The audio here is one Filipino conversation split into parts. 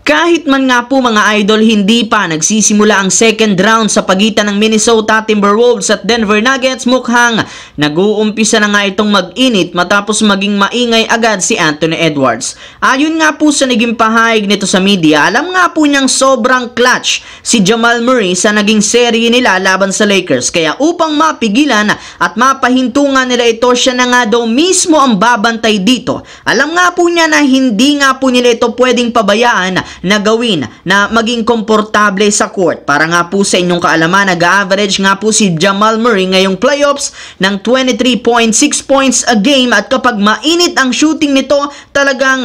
Kahit man nga po mga idol, hindi pa nagsisimula ang second round sa pagitan ng Minnesota Timberwolves at Denver Nuggets, mukhang nag-uumpisa na nga itong mag-init matapos maging maingay agad si Anthony Edwards. Ayon nga po sa naging pahayag nito sa media, alam nga po niyang sobrang clutch si Jamal Murray sa naging serye nila laban sa Lakers. Kaya upang mapigilan at mapahintungan nila ito, siya na nga daw mismo ang babantay dito. Alam nga po niya na hindi nga po nila ito pwedeng pabayaan na gawin na maging komportable sa court. Para nga po sa inyong kaalaman, nag-average nga po si Jamal Murray ngayong playoffs ng 23.6 points a game, at kapag mainit ang shooting nito, talagang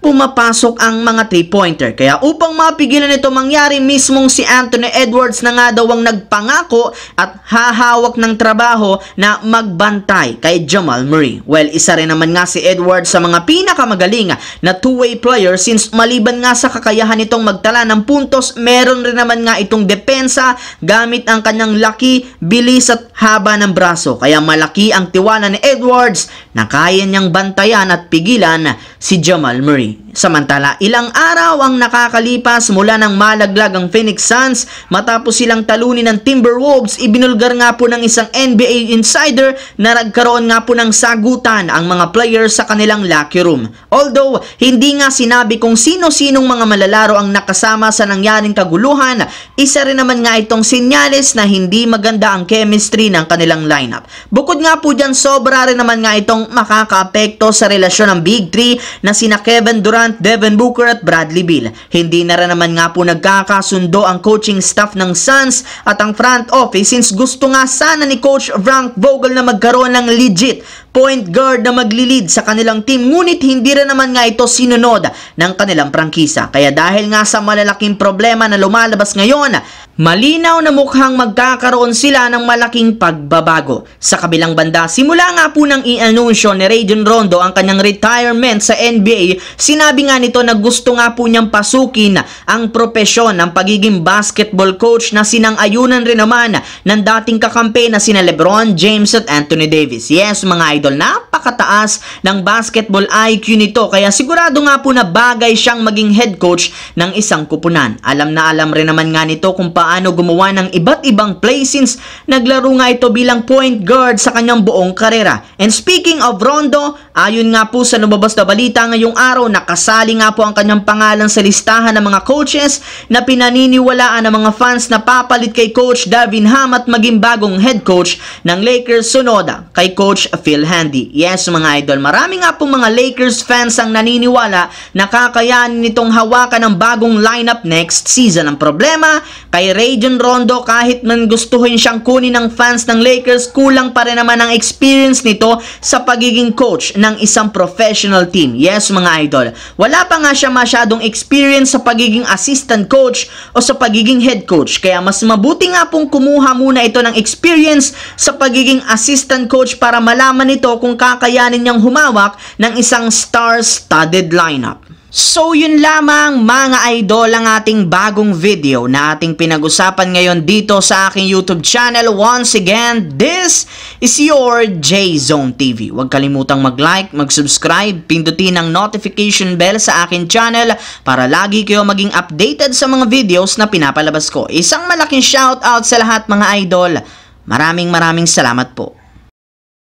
pumapasok ang mga 3-pointer. Kaya upang mapigilan ito mangyari, mismong si Anthony Edwards na nga daw ang nagpangako at hahawak ng trabaho na magbantay kay Jamal Murray. Well, isa rin naman nga si Edwards sa mga pinakamagaling na two-way player, since maliban nga sa kakayahan itong magtala ng puntos, meron rin naman nga itong depensa gamit ang kanyang laki, bilis at haba ng braso. Kaya malaki ang tiwala ni Edwards na kaya niyang bantayan at pigilan si Jamal Murray. Samantala, ilang araw ang nakakalipas mula nang malaglag ang Phoenix Suns matapos silang talunin ng Timberwolves. Ibinulgar nga po ng isang NBA insider na nagkaroon nga po ng sagutan ang mga players sa kanilang locker room. Although, hindi nga sinabi kung sino-sinong mga malalaro ang nakasama sa nangyaring kaguluhan, isa rin naman nga itong senyales na hindi maganda ang chemistry ng kanilang lineup. Bukod nga po dyan, sobra rin naman nga itong makakaapekto sa relasyon ng Big Three na sina Kevin Durant, Devin Booker at Bradley Beal. Hindi na rin naman nga po nagkakasundo ang coaching staff ng Suns at ang front office, since gusto nga sana ni Coach Frank Vogel na magkaroon ng legit point guard na maglilid sa kanilang team, ngunit hindi rin naman nga ito sinunod ng kanilang prangkisa. Kaya dahil nga sa malalaking problema na lumalabas ngayon, malinaw na mukhang magkakaroon sila ng malaking pagbabago. Sa kabilang banda, simula nga po nang i-anunsyo ni Rajon Rondo ang kanyang retirement sa NBA, sinabi nga nito na gusto nga po niyang pasukin ang propesyon ng pagiging basketball coach na sinang-ayunan rin naman ng dating kakampi na sina LeBron James at Anthony Davis. Yes mga idol, napakataas ng basketball IQ nito, kaya sigurado nga po na bagay siyang maging head coach ng isang kupunan. Alam na alam rin naman nga nito kung paano gumawa ng iba't ibang play, since naglaro nga ito bilang point guard sa kanyang buong karera. And speaking of Rondo, ayon nga po sa lumabas na balita ngayong araw, nakasali nga po ang kanyang pangalan sa listahan ng mga coaches na pinaniniwalaan ng mga fans na papalit kay Coach Darvin Ham at maging bagong head coach ng Lakers sunod kay Coach Phil Handy. Yes mga idol, marami nga pong mga Lakers fans ang naniniwala na kakayanin nitong hawakan ng bagong lineup next season. Ang problema kay Rajon Rondo, kahit man gustuhin siyang kunin ng fans ng Lakers, kulang pa rin naman ang experience nito sa pagiging coach ng isang professional team. Yes mga idol, wala pa nga siya masyadong experience sa pagiging assistant coach o sa pagiging head coach. Kaya mas mabuti nga pong kumuha muna ito ng experience sa pagiging assistant coach para malaman nito kung kakayanin niyang humawak ng isang star-studded lineup. So yun lamang mga idol ang ating bagong video na ating pinag-usapan ngayon dito sa aking YouTube channel. Once again, this is your J-Zone TV. Huwag kalimutang mag-like, mag-subscribe, pindutin ang notification bell sa aking channel para lagi kayo maging updated sa mga videos na pinapalabas ko. Isang malaking shoutout sa lahat mga idol. Maraming salamat po.